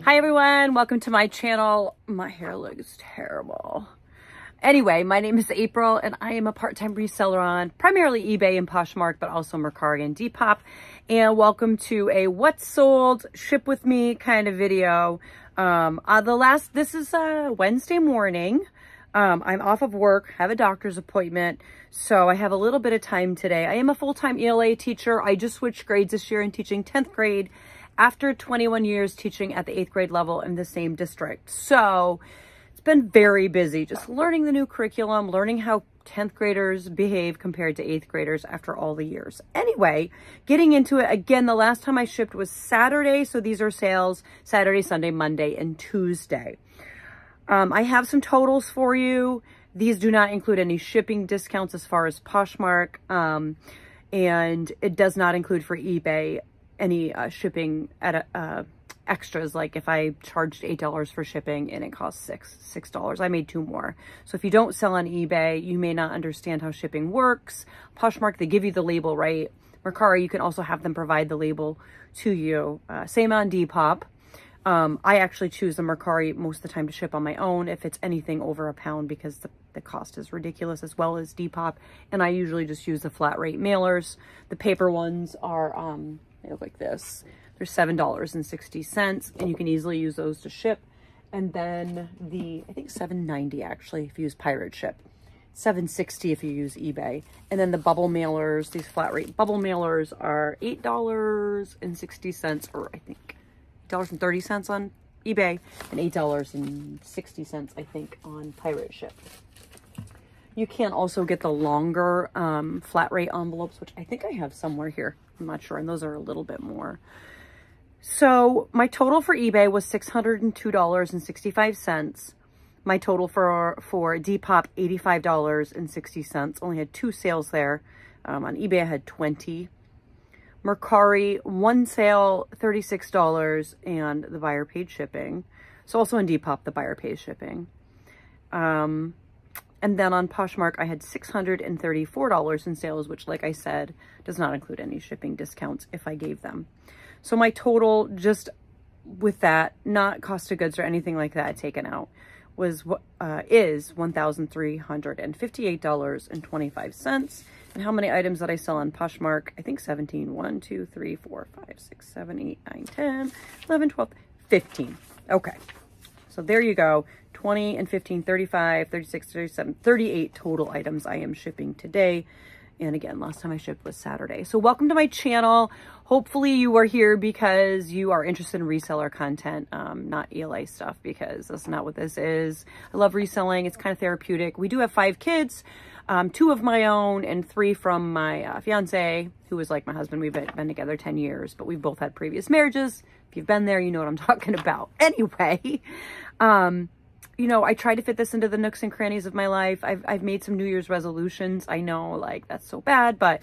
Hi everyone, welcome to my channel. My hair looks terrible. Anyway, my name is April and I am a part-time reseller on primarily eBay and Poshmark, but also Mercari and Depop. And welcome to a what's sold, ship with me kind of video. This is Wednesday morning. I'm off of work, have a doctor's appointment, so I have a little bit of time today. I am a full-time ELA teacher. I just switched grades this year and teaching 10th grade after 21 years teaching at the 8th grade level in the same district. So it's been very busy, just learning the new curriculum, learning how 10th graders behave compared to 8th graders after all the years. Anyway, getting into it again, the last time I shipped was Saturday. So these are sales Saturday, Sunday, Monday, and Tuesday. I have some totals for you. These do not include any shipping discounts as far as Poshmark. And it does not include for eBay any shipping at extras. Like if I charged $8 for shipping and it costs $6, I made 2 more. So if you don't sell on eBay, you may not understand how shipping works. Poshmark, they give you the label, right? Mercari, you can also have them provide the label to you. Same on Depop. I actually choose the Mercari most of the time to ship on my own if it's anything over £1 because the cost is ridiculous, as well as Depop. And I usually just use the flat rate mailers. The paper ones are, they look like this. They're $7.60 and you can easily use those to ship. And then I think $7.90 actually if you use pirate ship. $7.60 if you use eBay. And then the bubble mailers, these flat rate bubble mailers are $8.60, or I think $8.30 on eBay and $8.60 I think on pirate ship. You can also get the longer flat rate envelopes, which I think I have somewhere here. I'm not sure, and those are a little bit more. So my total for eBay was $602.65. My total for Depop, $85.60. Only had 2 sales there. On eBay I had 20. Mercari, 1 sale, $36, and the buyer paid shipping. So also on Depop, the buyer pays shipping. And then on Poshmark, I had $634 in sales, which, like I said, does not include any shipping discounts if I gave them. So my total, just with that, not cost of goods or anything like that taken out, is $1,358.25. And how many items that I sell on Poshmark? I think 17. 1, 2, 3, 4, 5, 6, 7, 8, 9, 10, 11, 12, 15. Okay. So there you go. 20 and 15, 35, 36, 37, 38 total items I am shipping today. And again, last time I shipped was Saturday. So welcome to my channel. Hopefully you are here because you are interested in reseller content, not ELA stuff, because that's not what this is. I love reselling. It's kind of therapeutic. We do have 5 kids, 2 of my own and 3 from my fiance, who is like my husband. We've been together 10 years, but we've both had previous marriages. If you've been there, you know what I'm talking about. Anyway, you know, I try to fit this into the nooks and crannies of my life. I've made some New Year's resolutions. I know, like, that's so bad, but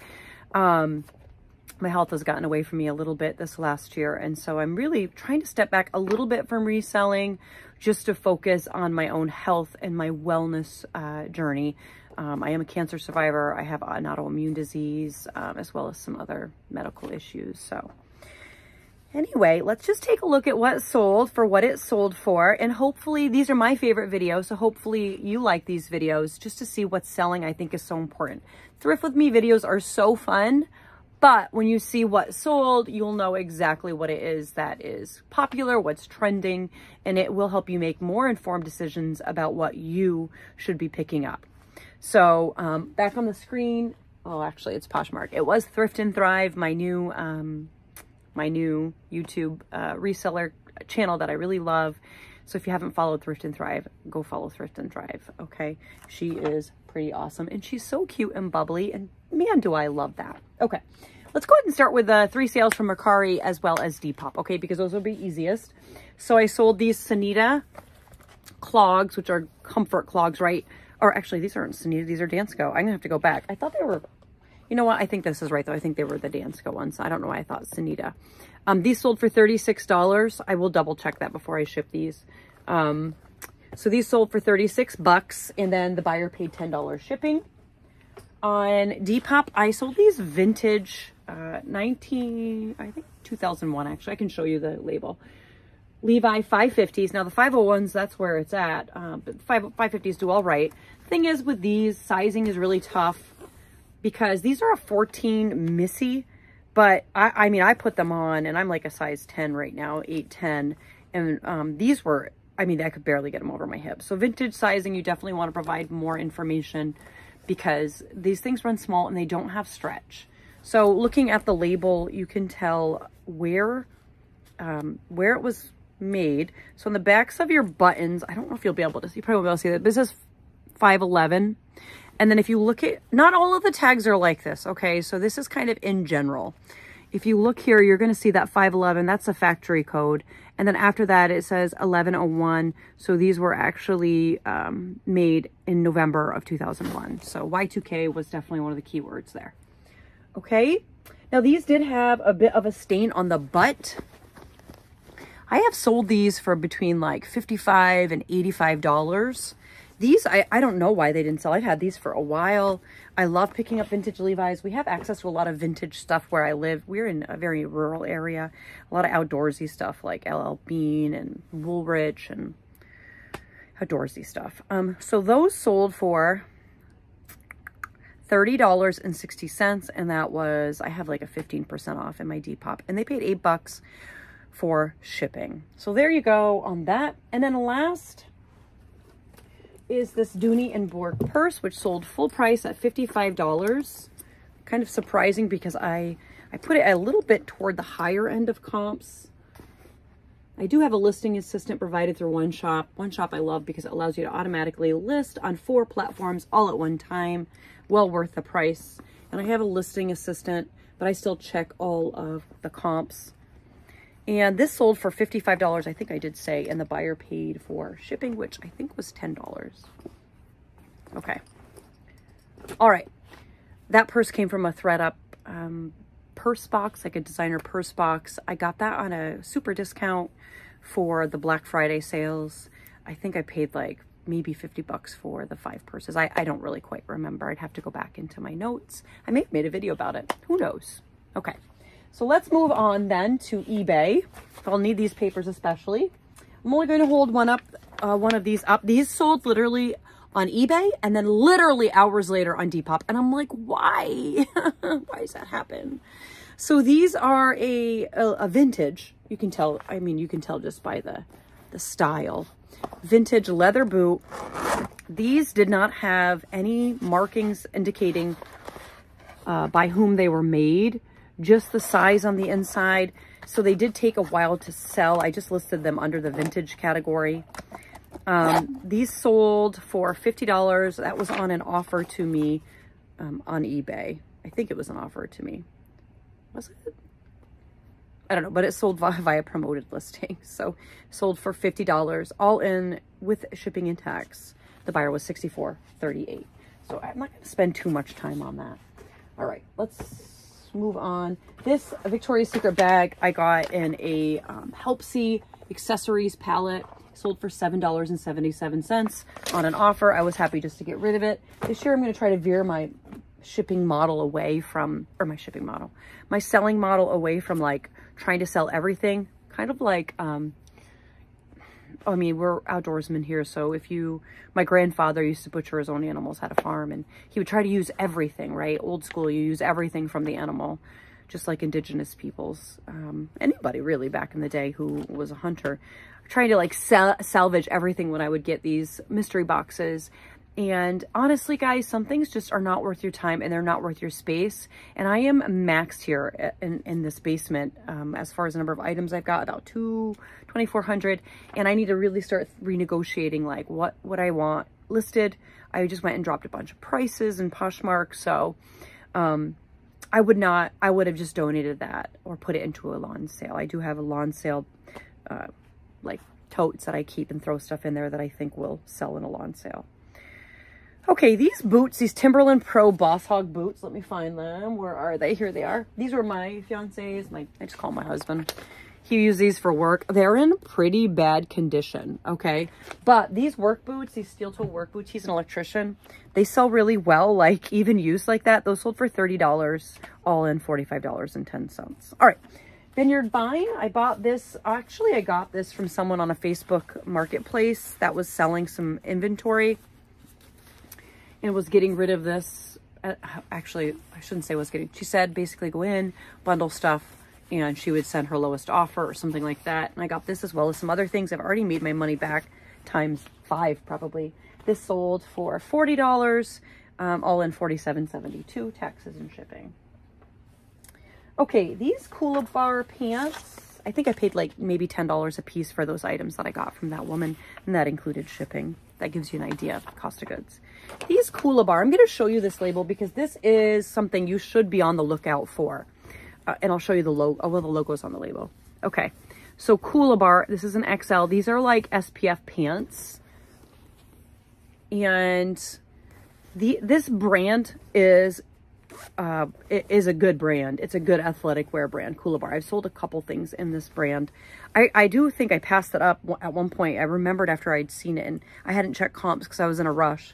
my health has gotten away from me a little bit this last year. And so I'm really trying to step back a little bit from reselling just to focus on my own health and my wellness journey. I am a cancer survivor. I have an autoimmune disease, as well as some other medical issues. So anyway, let's just take a look at what sold for what it sold for. And hopefully these are my favorite videos. So hopefully you like these videos just to see what's selling. I think is so important. Thrift with me videos are so fun, but when you see what sold, you'll know exactly what it is that is popular, what's trending, and it will help you make more informed decisions about what you should be picking up. So back on the screen, oh, actually it's Poshmark. It was Thrift and Thrive, my new YouTube reseller channel that I really love. So if you haven't followed Thrift and Thrive, go follow Thrift and Thrive, okay? She is pretty awesome, and she's so cute and bubbly, and man, do I love that. Okay, let's go ahead and start with 3 sales from Mercari as well as Depop, okay? Because those will be easiest. So I sold these Sanita clogs, which are comfort clogs, right? Or actually, these aren't Sanita, these are Dansko. I'm gonna have to go back. I thought they were... You know what? I think this is right, though. I think they were the Dansko ones. I don't know why I thought Sanita. These sold for $36. I will double check that before I ship these. So these sold for $36, and then the buyer paid $10 shipping. On Depop, I sold these vintage I think 2001, actually. I can show you the label. Levi 550s. Now the 501s, that's where it's at. But 550s do all right. Thing is with these, sizing is really tough because these are a 14 Missy, but I mean, I put them on and I'm like a size 10 right now, 8, 10. And these were, I mean, I could barely get them over my hips. So vintage sizing, you definitely want to provide more information because these things run small and they don't have stretch. So looking at the label, you can tell where it was made. So on the backs of your buttons, I don't know if you'll be able to see, you probably won't be able to see that. This is 511. And then if you look at, not all of the tags are like this, okay? So this is kind of in general. If you look here, you're going to see that 511, that's a factory code. And then after that, it says 1101. So these were actually made in November of 2001. So Y2K was definitely one of the keywords there. Okay. Now these did have a bit of a stain on the butt. I have sold these for between like $55 and $85. These, I don't know why they didn't sell. I've had these for a while. I love picking up vintage Levi's. We have access to a lot of vintage stuff where I live. We're in a very rural area. A lot of outdoorsy stuff like LL Bean and Woolrich and outdoorsy stuff. So those sold for $30.60. And that was, I have like a 15% off in my Depop. And they paid $8 for shipping. So there you go on that. And then last is this Dooney and Bourke purse, which sold full price at $55. Kind of surprising because I put it a little bit toward the higher end of comps. I do have a listing assistant provided through One Shop. One Shop I love because it allows you to automatically list on 4 platforms all at one time. Well worth the price. And I have a listing assistant, but I still check all of the comps. And this sold for $55, I think I did say, and the buyer paid for shipping, which I think was $10. Okay. All right. That purse came from a ThredUp purse box, like a designer purse box. I got that on a super discount for the Black Friday sales. I think I paid like maybe $50 for the 5 purses. I don't really quite remember. I'd have to go back into my notes. I may have made a video about it. Who knows? Okay. So let's move on then to eBay. I'll need these papers especially. I'm only going to hold one of these up. These sold literally on eBay and then literally hours later on Depop. And I'm like, why? Why does that happen? So these are a vintage. You can tell, I mean, you can tell just by the style. Vintage leather boot. These did not have any markings indicating by whom they were made. Just the size on the inside. So they did take a while to sell. I just listed them under the vintage category. These sold for $50. That was on an offer to me on eBay. I think it was an offer to me. Was it? I don't know, but it sold via promoted listing. So sold for $50, all in with shipping and tax. The buyer was $64.38. So I'm not going to spend too much time on that. All right, let's move on. This Victoria's Secret bag I got in a Helpsy accessories palette. Sold for $7.77 on an offer. I was happy just to get rid of it. This year I'm going to try to veer my shipping model away from, or my selling model away from like trying to sell everything. Kind of like, I mean, we're outdoorsmen here. So my grandfather used to butcher his own animals, had a farm, and he would try to use everything, right? Old school, you use everything from the animal, just like indigenous peoples. Anybody really back in the day who was a hunter, trying to like salvage everything when I would get these mystery boxes. And honestly, guys, some things just are not worth your time and they're not worth your space. And I am maxed here in this basement as far as the number of items I've got, about 2,400. And I need to really start renegotiating like what I want listed. I just went and dropped a bunch of prices in Poshmark. So I would have just donated that or put it into a lawn sale. I do have a lawn sale like totes that I keep and throw stuff in there that I think will sell in a lawn sale. Okay, these boots, these Timberland Pro Boss Hog boots, let me find them. Where are they? Here they are. These were my fiance's, I just call my husband. He used these for work. They're in pretty bad condition, okay? But these work boots, these steel-toe work boots, he's an electrician. They sell really well, like even used like that. Those sold for $30, all in $45.10. All right, Vineyard Vine, I bought this. Actually, I got this from someone on a Facebook marketplace that was selling some inventory and was getting rid of this. Actually, I shouldn't say was getting. She said basically go in, bundle stuff, and she would send her lowest offer or something like that. And I got this as well as some other things. I've already made my money back times 5 probably. This sold for $40, all in $47.72, taxes and shipping. Okay, these Coolabar pants, I think I paid like maybe $10 a piece for those items that I got from that woman, and that included shipping. That gives you an idea of the cost of goods. These Coolabar, I'm going to show you this label because this is something you should be on the lookout for. And I'll show you the logo, well, the logo's on the label. Okay, so Coolabar, this is an XL. These are like SPF pants. And this brand is it is a good brand. It's a good athletic wear brand, Coolabar. I've sold a couple things in this brand. I do think I passed it up at one point. I remembered after I'd seen it, and I hadn't checked comps because I was in a rush,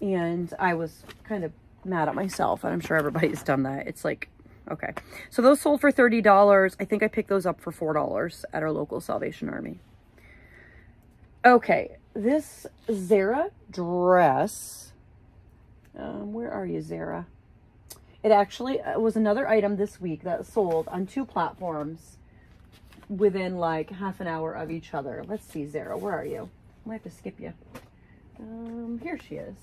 and I was kind of mad at myself, and I'm sure everybody's done that. It's like, okay. So those sold for $30. I think I picked those up for $4 at our local Salvation Army. Okay, this Zara dress, where are you, Zara? It actually was another item this week that sold on 2 platforms within like half an hour of each other. Let's see, Zara, where are you? I might have to skip you. Here she is.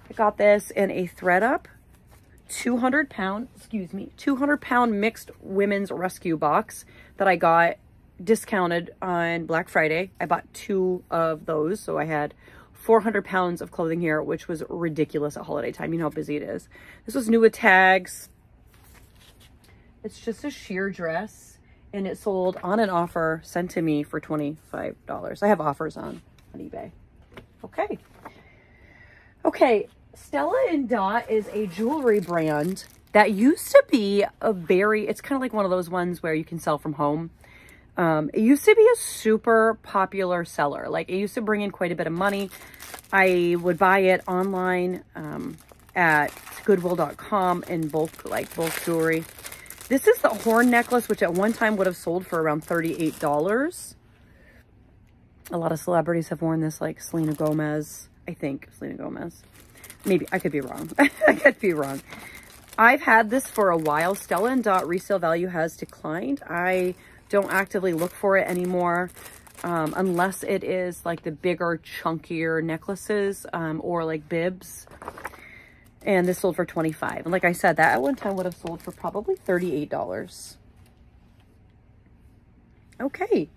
I got this in a thread up 200 pound mixed women's rescue box that I got discounted on Black Friday. I bought 2 of those, so I had 400 pounds of clothing here, which was ridiculous at holiday time. You know how busy it is. This was new with tags. It's just a sheer dress, and it sold on an offer sent to me for $25. I have offers on eBay. Okay. Okay, Stella & Dot is a jewelry brand that used to be it's kind of like one of those ones where you can sell from home. It used to be a super popular seller. Like, it used to bring in quite a bit of money. I would buy it online at goodwill.com in bulk jewelry. This is the horn necklace, which at one time would have sold for around $38. A lot of celebrities have worn this, like Selena Gomez. I think Selena Gomez. Maybe, I could be wrong. I could be wrong. I've had this for a while. Stella & Dot resale value has declined. I don't actively look for it anymore unless it is like the bigger, chunkier necklaces or like bibs. And this sold for $25. And like I said, that at one time would have sold for probably $38. Okay.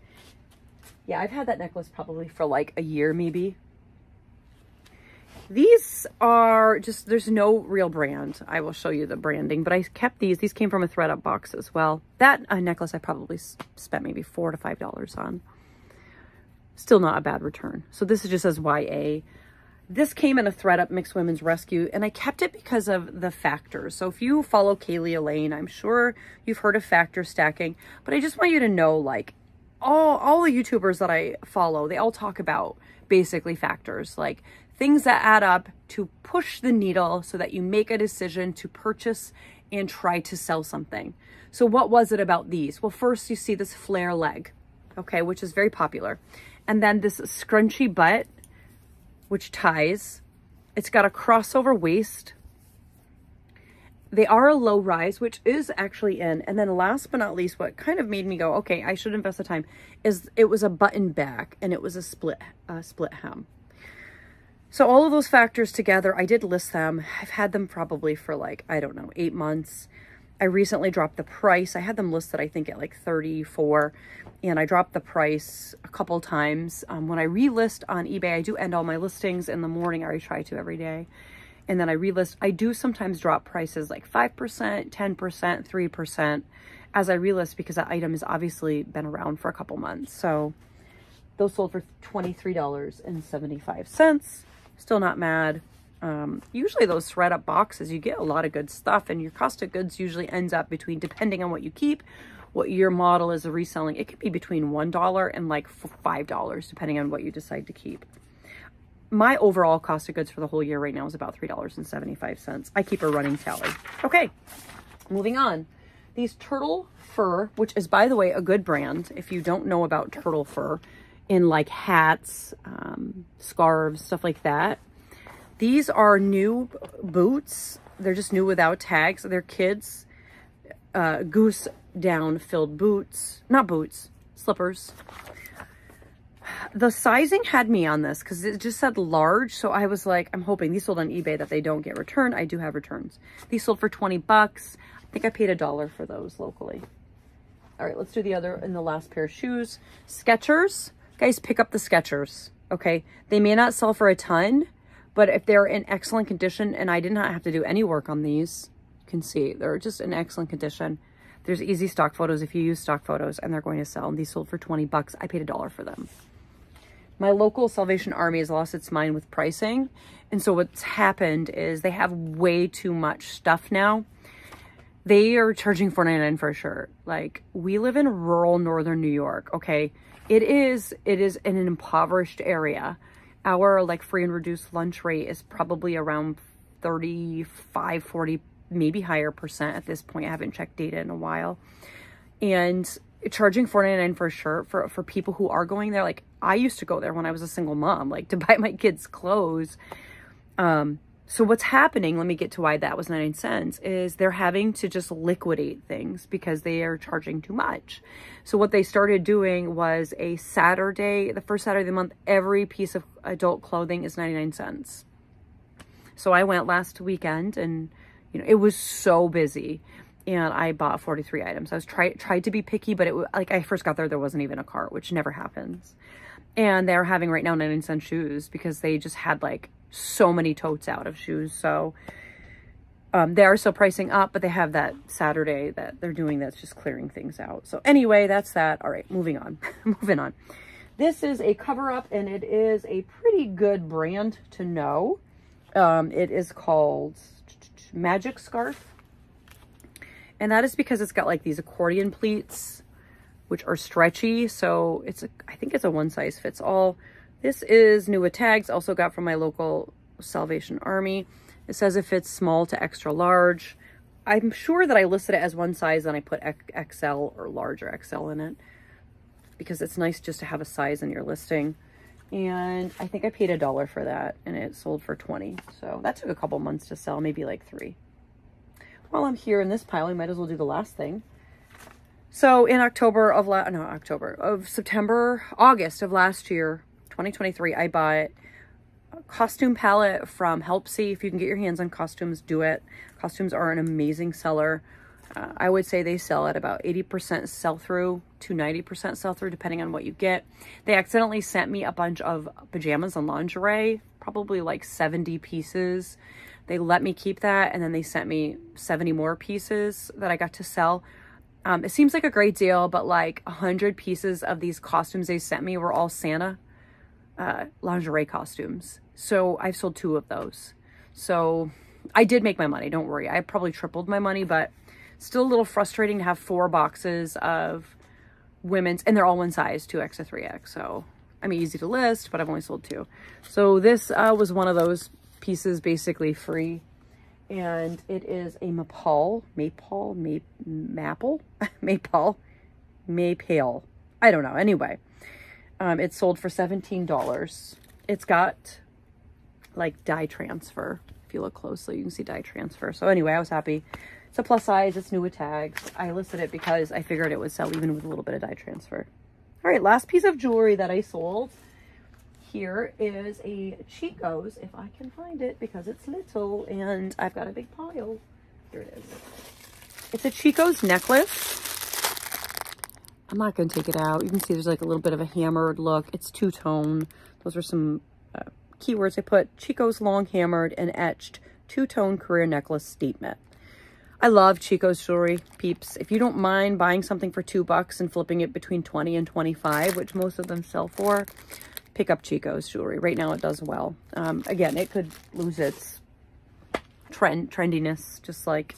Yeah, I've had that necklace probably for like a year maybe. These are just, there's no real brand. I will show you the branding, but I kept these. These came from a thread up box as well. That necklace I probably spent maybe $4 to $5 on. Still not a bad return. So this is just as YA. This came in a thread up mixed women's rescue, and I kept it because of the factors. So if you follow Kaylee Elaine, I'm sure you've heard of factor stacking, but I just want you to know, like, all the YouTubers that I follow, they all talk about basically factors, like things that add up to push the needle so that you make a decision to purchase and try to sell something. So what was it about these? Well, first you see this flare leg, okay, which is very popular. And then this scrunchy butt, which ties. It's got a crossover waist. They are a low rise, which is actually in. And then last but not least, what kind of made me go, okay, I should invest the time, is it was a button back and it was a split hem. So all of those factors together, I did list them. I've had them probably for like, I don't know, 8 months. I recently dropped the price. I had them listed, I think, at like $34, and I dropped the price a couple times. When I relist on eBay, I do end all my listings in the morning, or I try to every day. And then I relist. I do sometimes drop prices like 5%, 10%, 3% as I relist, because that item has obviously been around for a couple months. So those sold for $23.75. Still not mad. Usually those thread up boxes, you get a lot of good stuff, and your cost of goods usually ends up between, depending on what you keep, what your model is reselling, it could be between $1 and like $5, depending on what you decide to keep. My overall cost of goods for the whole year right now is about $3.75. I keep a running tally. Okay, moving on. these turtle fur, which is, by the way, a good brand. If you don't know about turtle fur in like hats, scarves, stuff like that. These are new boots. They're just new without tags. They're kids, goose down filled boots, not boots, slippers. The sizing had me on this because it just said large. So I was like, I'm hoping these sold on eBay that they don't get returned. I do have returns. These sold for 20 bucks. I think I paid $1 for those locally. All right, let's do the other and the last pair of shoes. Skechers. Guys, pick up the Skechers, okay? They may not sell for a ton, but if they're in excellent condition, and I did not have to do any work on these, you can see they're just in excellent condition. There's easy stock photos if you use stock photos, and they're going to sell. And these sold for 20 bucks. I paid $1 for them. My local Salvation Army has lost its mind with pricing. And so what's happened is they have way too much stuff now. They are charging $4.99 for a shirt. Like, we live in rural northern New York, okay? It is in an impoverished area. Our like free and reduced lunch rate is probably around 35, 40, maybe higher percent at this point. I haven't checked data in a while. And charging $4.99 for a shirt for people who are going there. Like, I used to go there when I was a single mom, like to buy my kids clothes. So what's happening, let me get to why that was 99 cents, is they're having to just liquidate things because they are charging too much. So what they started doing was a Saturday, the first Saturday of the month, every piece of adult clothing is 99 cents. So I went last weekend and, you know, it was so busy. And I bought 43 items. I was tried to be picky, but it was like I first got there wasn't even a cart, which never happens. And they're having right now 99 cent shoes because they just had like so many totes out of shoes. So they are still pricing up, but they have that Saturday that they're doing that's just clearing things out. So anyway, that's that. All right, moving on. Moving on. This is a cover up, and it is a pretty good brand to know. It is called Magic Scarf. And that is because it's got like these accordion pleats, which are stretchy. So I think it's a one size fits all. This is new with tags. Also got from my local Salvation Army. It says it fits small to extra large. I'm sure that I listed it as one size and I put XL or large or XL in it because it's nice just to have a size in your listing. And I think I paid $1 for that and it sold for 20. So that took a couple months to sell, maybe like 3. While I'm here in this pile, I might as well do the last thing. So in August of last year, 2023, I bought a costume palette from Helpsy. If you can get your hands on costumes, do it. Costumes are an amazing seller. I would say they sell at about 80% sell-through to 90% sell-through, depending on what you get. They accidentally sent me a bunch of pajamas and lingerie, probably like 70 pieces. They let me keep that, and then they sent me 70 more pieces that I got to sell. It seems like a great deal, but like 100 pieces of these costumes they sent me were all Santa lingerie costumes. So I've sold 2 of those. So I did make my money, don't worry. I probably tripled my money, but still a little frustrating to have 4 boxes of women's, and they're all one size, 2X to 3X. So I mean, easy to list, but I've only sold 2. So this was one of those pieces, basically free, and it is a Maypole. I don't know. Anyway, it sold for $17. It's got like dye transfer. If you look closely, you can see dye transfer. So anyway, I was happy. It's a plus size. It's new with tags. I listed it because I figured it would sell even with a little bit of dye transfer. All right, last piece of jewelry that I sold. Here is a Chico's, if I can find it, because it's little and I've got a big pile. Here it is. It's a Chico's necklace. I'm not going to take it out. You can see there's like a little bit of a hammered look. It's two-tone. Those are some keywords I put. Chico's long hammered and etched two-tone career necklace statement. I love Chico's jewelry, peeps. If you don't mind buying something for $2 and flipping it between 20 and 25, which most of them sell for, pick up Chico's jewelry. Right now it does well. Again, it could lose its trendiness, just like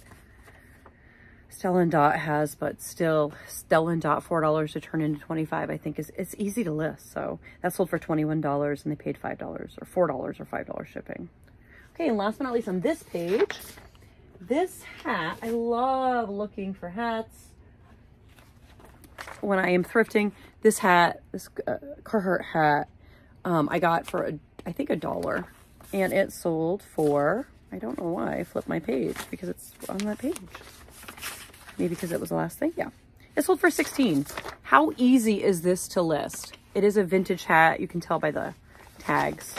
Stella & Dot has, but still Stella & Dot $4 to turn into 25, I think it's easy to list. So that sold for $21 and they paid $5 or $4 or $5 shipping. Okay, and last but not least on this page, This hat, I love looking for hats when I am thrifting. This hat, this Carhartt hat, I got for, I think $1. And it sold for, I don't know why I flipped my page because it's on that page. Maybe because it was the last thing. Yeah. It sold for $16. How easy is this to list? It is a vintage hat. You can tell by the tags.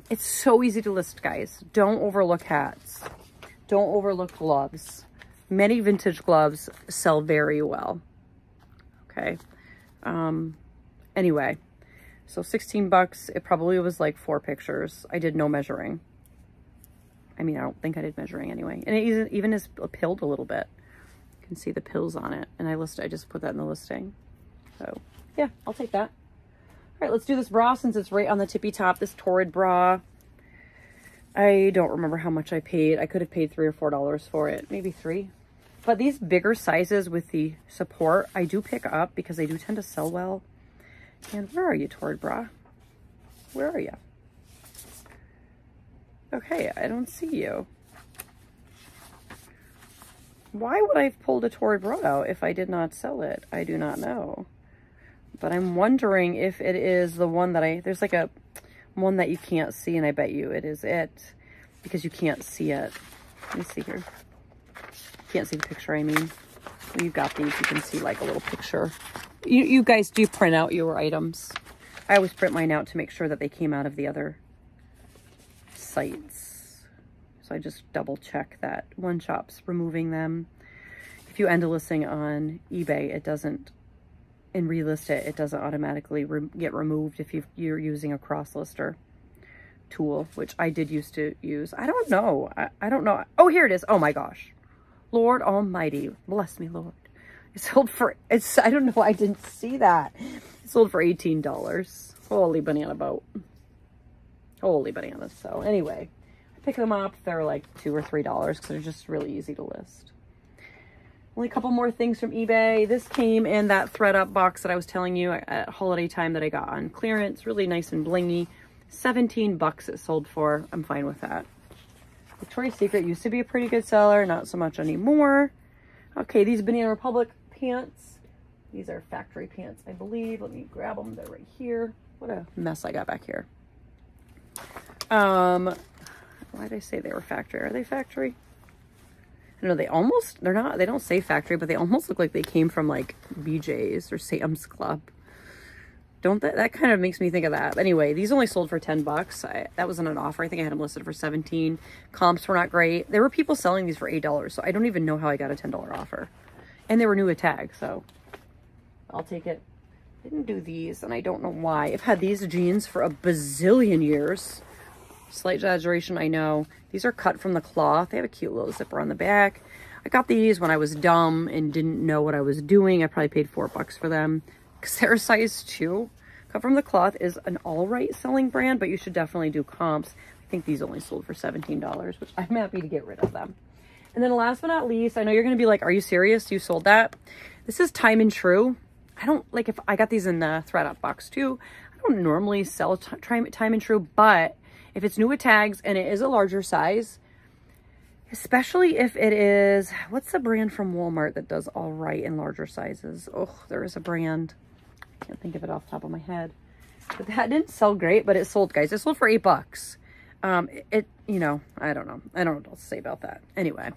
It's so easy to list, guys. Don't overlook hats. Don't overlook gloves. Many vintage gloves sell very well. Okay. Anyway, so 16 bucks. It probably was like 4 pictures. I did no measuring. I mean, I don't think I did measuring anyway. And it even is pilled a little bit. You can see the pills on it. And I just put that in the listing. So yeah, I'll take that. All right, let's do this bra since it's right on the tippy top. This Torrid bra. I don't remember how much I paid. I could have paid $3 or $4 for it. Maybe 3. But these bigger sizes with the support, I do pick up because they do tend to sell well. And where are you, Torrid bra? Where are you? Okay, I don't see you. Why would I have pulled a Torrid bra out if I did not sell it? I do not know. But I'm wondering if it is the one that there's like a one that you can't see, and I bet you it is it because you can't see it. Let me see here. Can't see the picture, I mean. When you've got these, you can see like a little picture. You guys, do you print out your items? I always print mine out to make sure that they came out of the other sites. So I just double check that one shop's removing them. If you end a listing on eBay, it doesn't, and relist it, it doesn't automatically get removed if you're using a cross lister tool, which I did used to use. I don't know. I don't know. Oh, here it is. Oh my gosh. Lord Almighty. Bless me, Lord. It sold for, I don't know why I didn't see that. It sold for $18. Holy banana boat. Holy bananas. So anyway, I pick them up. They're like $2 or $3 because they're just really easy to list. Only a couple more things from eBay. This came in that thread up box that I was telling you at holiday time that I got on clearance. Really nice and blingy. 17 bucks it sold for. I'm fine with that. Victoria's Secret used to be a pretty good seller. Not so much anymore. Okay, these Banana Republic pants. These are factory pants, I believe. Let me grab them. They're right here. What a mess I got back here. Why did I say they were factory? Are they factory? No, they don't say factory, but they almost look like they came from like BJ's or Sam's Club. That kind of makes me think of that. Anyway, these only sold for 10 bucks. That wasn't an offer. I think I had them listed for 17. Comps were not great. There were people selling these for $8, so I don't even know how I got a $10 offer. And they were new at tag, so I'll take it. Didn't do these, and I don't know why. I've had these jeans for a bazillion years. Slight exaggeration, I know. These are cut from the cloth. They have a cute little zipper on the back. I got these when I was dumb and didn't know what I was doing. I probably paid $4 for them because they're a size 2. Cut from the Cloth is an all right selling brand, but you should definitely do comps. I think these only sold for $17, which I'm happy to get rid of them. And then last but not least, I know you're going to be like, are you serious? You sold that? This is Time and True. I don't like, if I got these in the thread up box too. I don't normally sell Time and True, but if it's new with tags and it is a larger size, especially if it is, what's the brand from Walmart that does all right in larger sizes? Oh, there is a brand. I can't think of it off the top of my head. But that didn't sell great, but it sold, guys. It sold for $8. You know, I don't know. I don't know what else to say about that. Anyway.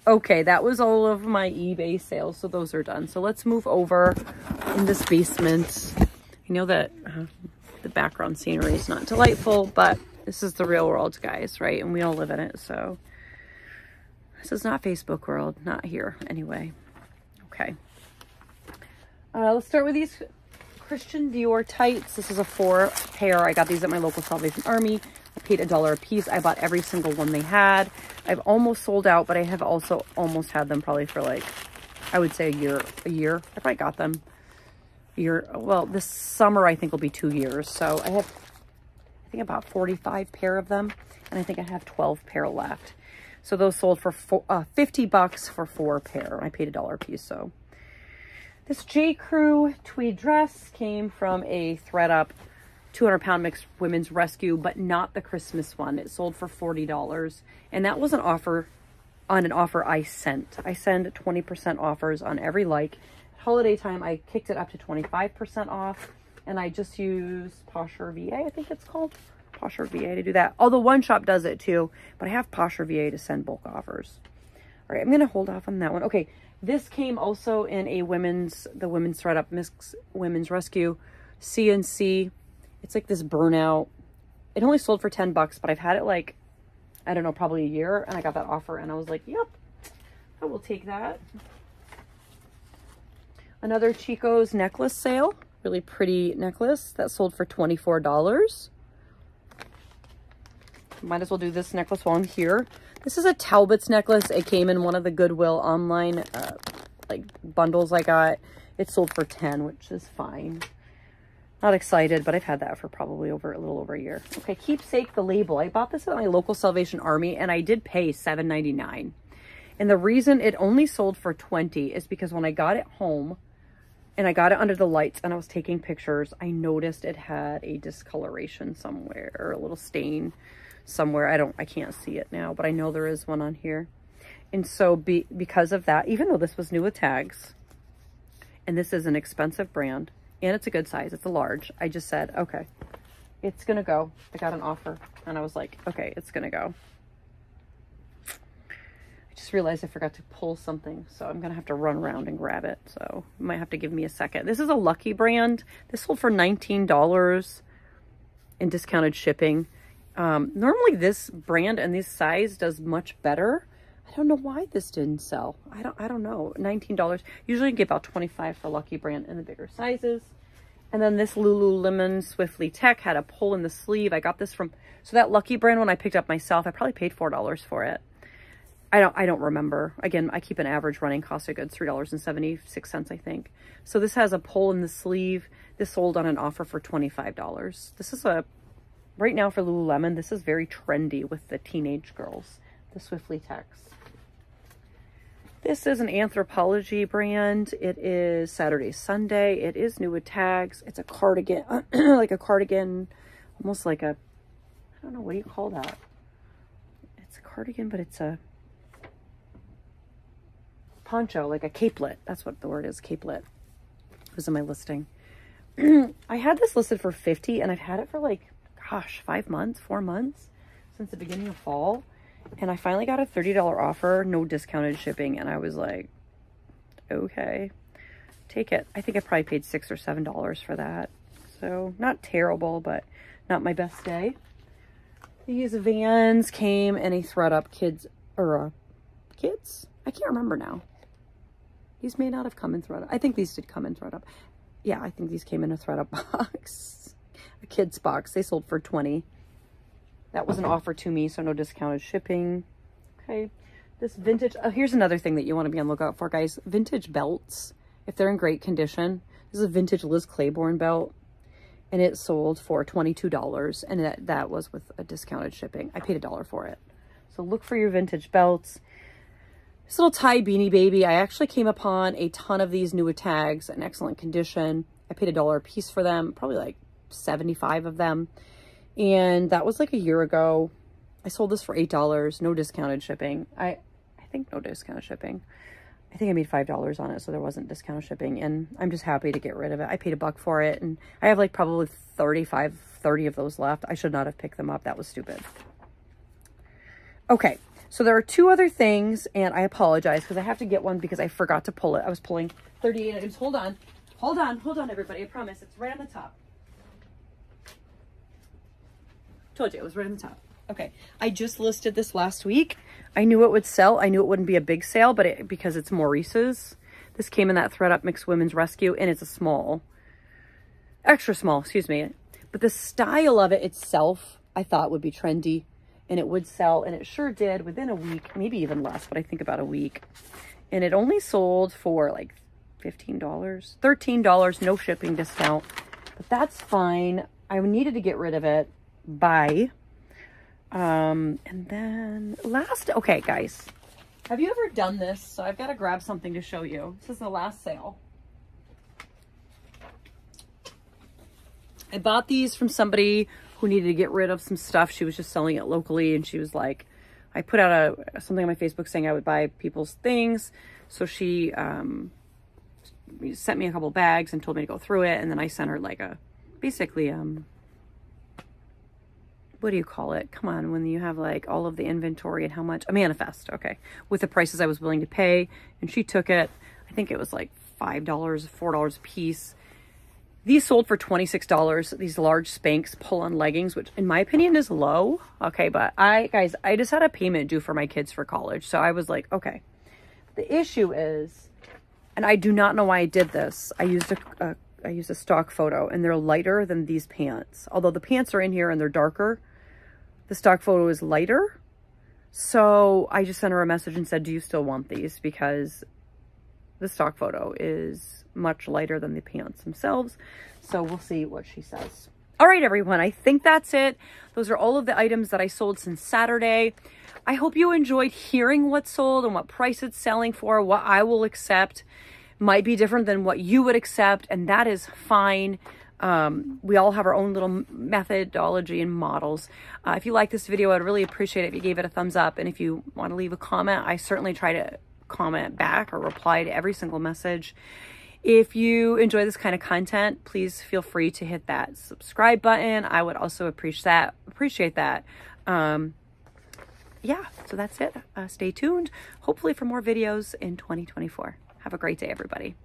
Okay, that was all of my eBay sales. So those are done. So let's move over in this basement. You know that the background scenery is not delightful, but this is the real world, guys, right? And we all live in it, so this is not Facebook world, not here anyway. Okay. Let's start with these Christian Dior tights. This is a 4 pair. I got these at my local Salvation Army. I paid $1 a piece. I bought every single one they had. I've almost sold out, but I have also almost had them probably for like, I would say a year. I probably got them a year. Well, this summer I think will be 2 years. So I have, I think about 45 pair of them, and I think I have 12 pair left. So those sold for $50 for 4 pair. I paid $1 a piece. So this J. Crew tweed dress came from a thread up 200-pound mixed women's rescue, but not the Christmas one. It sold for $40. And that was an offer I sent. I send 20% offers on every holiday time. I kicked it up to 25% off, and I just use Posher VA, I think it's called. Posher VA to do that. Although one shop does it too, but I have Posher VA to send bulk offers. All right, I'm going to hold off on that one. Okay, this came also in the women's thread up mix women's rescue CNC. It's like this burnout. It only sold for $10, but I've had it like, I don't know, probably a year, and I got that offer and I was like, yep, I will take that. Another Chico's necklace sale. Really pretty necklace that sold for $24. Might as well do this necklace while I'm here. This is a Talbot's necklace. It came in one of the Goodwill online like bundles I got. It sold for $10, which is fine. Not excited, but I've had that for probably a little over a year. Okay, Keepsake, the label. I bought this at my local Salvation Army, and I did pay $7.99. And the reason it only sold for $20 is because when I got it home, and I got it under the lights, and I was taking pictures, I noticed it had a discoloration somewhere, or a little stain somewhere. I can't see it now, but I know there is one on here. And so because of that, even though this was new with tags, and this is an expensive brand, and it's a good size, it's a large, I just said, okay, it's gonna go. I got an offer, and I was like, okay, it's gonna go. I just realized I forgot to pull something, so I'm gonna have to run around and grab it, so you might have to give me a second. This is a Lucky brand. This sold for $19 in discounted shipping. Normally this brand and this size does much better. I don't know why this didn't sell. I don't know. $19. Usually you get about $25 for Lucky brand in the bigger sizes. And then this Lululemon Swiftly Tech had a pull in the sleeve. I got this from, so that Lucky brand one I picked up myself, I probably paid $4 for it. I don't remember. Again, I keep an average running cost of goods, $3.76, I think. So this has a pull in the sleeve. This sold on an offer for $25. This is right now for Lululemon, this is very trendy with the teenage girls, the Swiftly Techs. This is an Anthropology brand. It is Saturday, Sunday. It is new with tags. It's a cardigan, like a cardigan, almost like a, I don't know, what do you call that? It's a cardigan, but it's a poncho, like a capelet. That's what the word is, capelet. It was in my listing. I had this listed for $50, and I've had it for like, gosh, 4 months since the beginning of fall. And I finally got a $30 offer, no discounted shipping. And I was like, okay, take it. I think I probably paid $6 or $7 for that. So not terrible, but not my best day. These Vans came in a thread up kids. I can't remember now. These may not have come in thread up. I think these did come in thread up. Yeah, I think these came in a thread up box. A kid's box. They sold for $20. That was an offer to me, so no discounted shipping. Okay. This vintage, here's another thing that you want to be on the lookout for, guys. Vintage belts, if they're in great condition. This is a vintage Liz Claiborne belt, and it sold for $22, and that was with a discounted shipping. I paid $1 for it. So look for your vintage belts. This little tie Beanie Baby, I actually came upon a ton of these new with tags in excellent condition. I paid $1 a piece for them, probably like 75 of them. And that was like a year ago. I sold this for $8, no discounted shipping. I think no discounted shipping. I think I made $5 on it, so there wasn't discounted shipping. And I'm just happy to get rid of it. I paid $1 for it, and I have like probably 30 of those left. I should not have picked them up. That was stupid. Okay, so there are 2 other things, and I apologize because I have to get one because I forgot to pull it. I was pulling 38 items. Hold on, everybody. I promise. It's right on the top. Told you it was right on the top. Okay, I just listed this last week. I knew it would sell. I knew it wouldn't be a big sale, but because it's Maurice's. This came in that thread up mixed women's rescue, and it's a small, extra small, excuse me. But the style of it itself, I thought would be trendy, and it would sell, and it sure did within a week, maybe even less, but I think about a week. And it only sold for like $15, $13, no shipping discount, but that's fine. I needed to get rid of it. Buy. And then okay, guys, have you ever done this? So I've got to grab something to show you. This is the last sale. I bought these from somebody who needed to get rid of some stuff. She was just selling it locally, and she was like, I put out something on my Facebook saying I would buy people's things. So she sent me a couple bags and told me to go through it. And then I sent her like basically, what do you call it? Come on, when you have like all of the inventory and how much, a manifest, okay, with the prices I was willing to pay. And she took it, I think it was like $5, $4 a piece. These sold for $26, these large Spanx pull-on leggings, which in my opinion is low. Okay, but guys, I just had a payment due for my kids for college. So I was like, okay. The issue is, and I do not know why I did this. I used a stock photo, and they're lighter than these pants. Although the pants are in here and they're darker, the stock photo is lighter. So I just sent her a message and said, do you still want these? Because the stock photo is much lighter than the pants themselves. So we'll see what she says. All right, everyone, I think that's it. Those are all of the items that I sold since Saturday. I hope you enjoyed hearing what sold and what price it's selling for. What I will accept might be different than what you would accept, and that is fine. We all have our own little methodology and models. If you like this video, I'd really appreciate it if you gave it a thumbs up. And if you want to leave a comment, I certainly try to comment back or reply to every single message. If you enjoy this kind of content, please feel free to hit that subscribe button. I would also appreciate that. Yeah, so that's it. Stay tuned, hopefully for more videos in 2024. Have a great day, everybody.